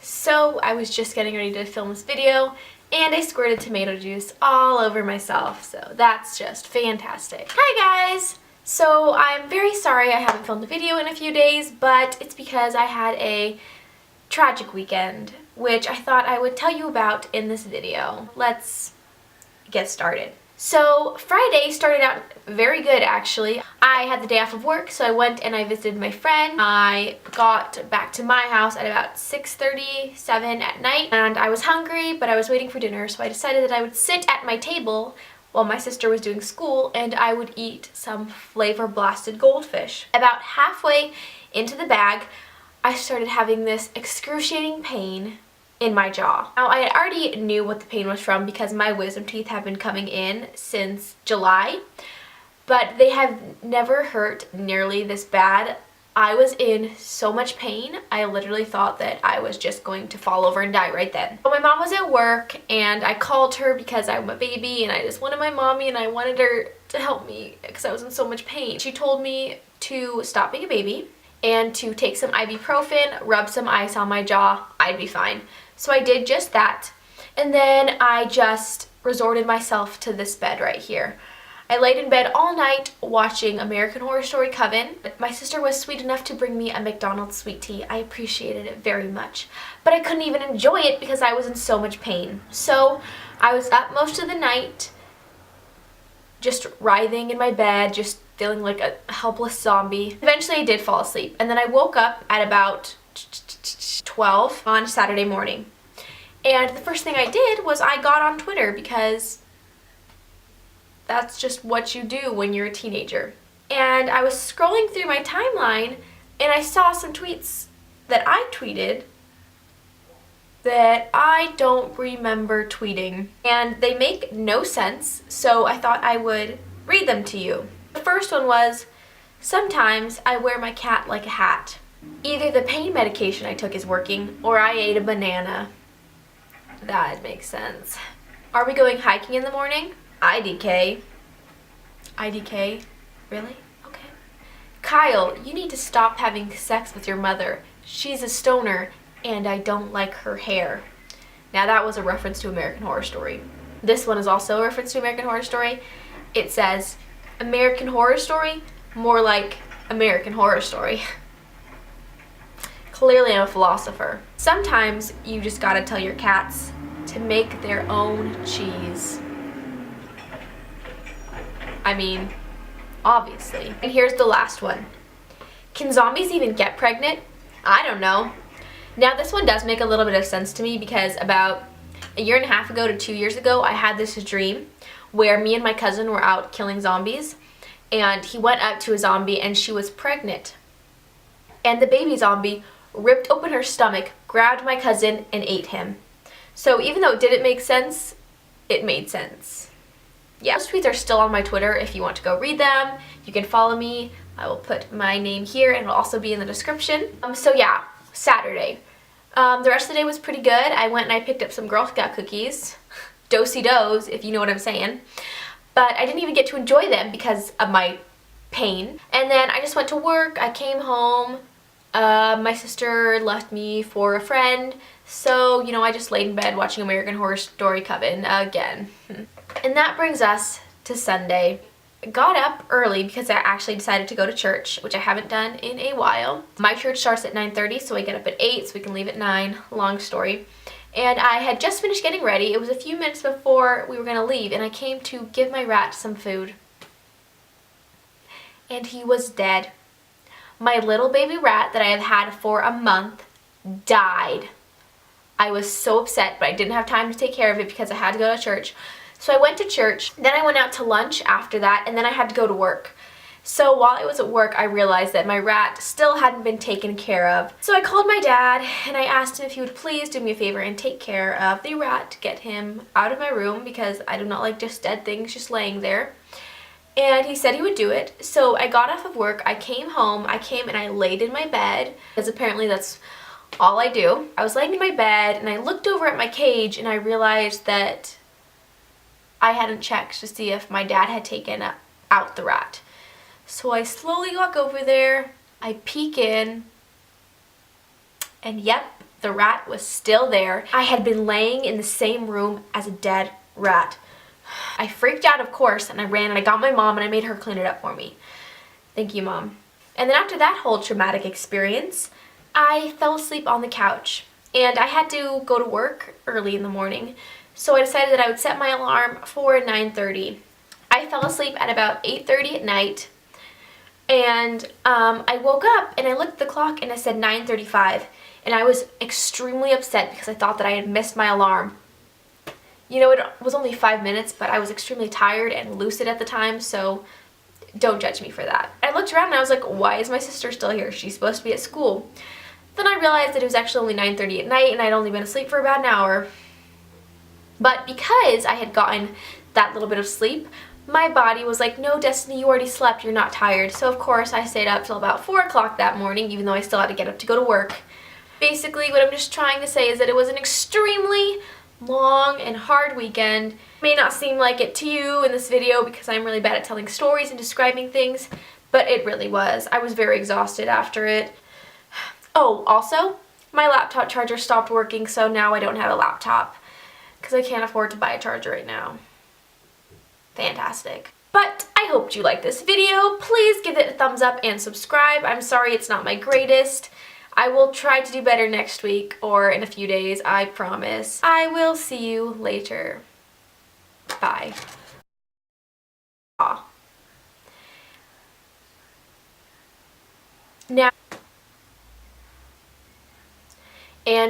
So I was just getting ready to film this video and I squirted tomato juice all over myself, so that's just fantastic. Hi guys! So I'm very sorry I haven't filmed a video in a few days, but it's because I had a tragic weekend, which I thought I would tell you about in this video. Let's get started. So Friday started out very good actually. I had the day off of work, so I went and I visited my friend. I got back to my house at about 6:37 at night and I was hungry, but I was waiting for dinner, so I decided that I would sit at my table while my sister was doing school and I would eat some flavor blasted goldfish. About halfway into the bag, I started having this excruciating pain in my jaw. Now, I already knew what the pain was from because my wisdom teeth have been coming in since July, but they have never hurt nearly this bad. I was in so much pain, I literally thought that I was just going to fall over and die right then. But my mom was at work and I called her because I'm a baby and I just wanted my mommy and I wanted her to help me because I was in so much pain. She told me to stop being a baby and to take some ibuprofen, rub some ice on my jaw, I'd be fine. So I did just that, and then I just resorted myself to this bed right here. I laid in bed all night watching American Horror Story Coven. My sister was sweet enough to bring me a McDonald's sweet tea. I appreciated it very much, but I couldn't even enjoy it because I was in so much pain. So I was up most of the night, just writhing in my bed, just feeling like a helpless zombie. Eventually I did fall asleep, and then I woke up at about 12 on Saturday morning. And the first thing I did was I got on Twitter because that's just what you do when you're a teenager. And I was scrolling through my timeline and I saw some tweets that I tweeted that I don't remember tweeting. And they make no sense, so I thought I would read them to you. The first one was, "Sometimes I wear my cat like a hat. Either the pain medication I took is working, or I ate a banana." That makes sense. "Are we going hiking in the morning? IDK. IDK? Really? Okay. Kyle, you need to stop having sex with your mother. She's a stoner, and I don't like her hair." Now that was a reference to American Horror Story. This one is also a reference to American Horror Story. It says, "American Horror Story? More like American Horror Story." Clearly I'm a philosopher. "Sometimes you just gotta tell your cats to make their own cheese." I mean, obviously. And here's the last one. "Can zombies even get pregnant? I don't know." Now this one does make a little bit of sense to me because about a year and a half ago to 2 years ago, I had this dream where me and my cousin were out killing zombies and he went up to a zombie and she was pregnant. And the baby zombie ripped open her stomach, grabbed my cousin, and ate him. So even though it didn't make sense, it made sense. Yeah, those tweets are still on my Twitter if you want to go read them. You can follow me. I will put my name here and it'll also be in the description. So yeah, Saturday. The rest of the day was pretty good. I went and I picked up some Girl Scout cookies. Do-si-dos, if you know what I'm saying. But I didn't even get to enjoy them because of my pain. And then I just went to work. I came home. My sister left me for a friend, so, you know, I just laid in bed watching American Horror Story Coven again. And that brings us to Sunday. I got up early because I actually decided to go to church, which I haven't done in a while. My church starts at 9:30, so I get up at 8, so we can leave at 9. Long story. And I had just finished getting ready. It was a few minutes before we were going to leave, and I came to give my rat some food. And he was dead. My little baby rat that I have had for a month died. I was so upset, but I didn't have time to take care of it because I had to go to church. So I went to church, then I went out to lunch after that, and then I had to go to work. So while I was at work, I realized that my rat still hadn't been taken care of. So I called my dad and I asked him if he would please do me a favor and take care of the rat, get him out of my room because I do not like just dead things just laying there. And he said he would do it. So I got off of work, I came home, and I laid in my bed, because apparently that's all I do. I was laying in my bed and I looked over at my cage and I realized that I hadn't checked to see if my dad had taken out the rat. So I slowly walk over there, I peek in, and yep, The rat was still there. I had been laying in the same room as a dead rat. I freaked out, of course, and I ran and I got my mom and I made her clean it up for me. Thank you, Mom. And then after that whole traumatic experience, I fell asleep on the couch. And I had to go to work early in the morning, so I decided that I would set my alarm for 9:30. I fell asleep at about 8:30 at night, and I woke up and I looked at the clock and it said 9:35, and I was extremely upset because I thought that I had missed my alarm. You know, it was only 5 minutes, but I was extremely tired and lucid at the time, so don't judge me for that. I looked around and I was like, why is my sister still here? She's supposed to be at school. Then I realized that it was actually only 9:30 at night and I'd only been asleep for about an hour. But because I had gotten that little bit of sleep, my body was like, no, Destiny, you already slept, you're not tired. So of course I stayed up till about 4 o'clock that morning, even though I still had to get up to go to work. Basically, what I'm just trying to say is that it was an extremely long and hard weekend. It may not seem like it to you in this video because I'm really bad at telling stories and describing things, but it really was. I was very exhausted after it. Oh, also, my laptop charger stopped working, so now I don't have a laptop because I can't afford to buy a charger right now. Fantastic. But I hoped you liked this video. Please give it a thumbs up and subscribe. I'm sorry it's not my greatest. I will try to do better next week or in a few days, I promise. I will see you later. Bye. Aw. Now, and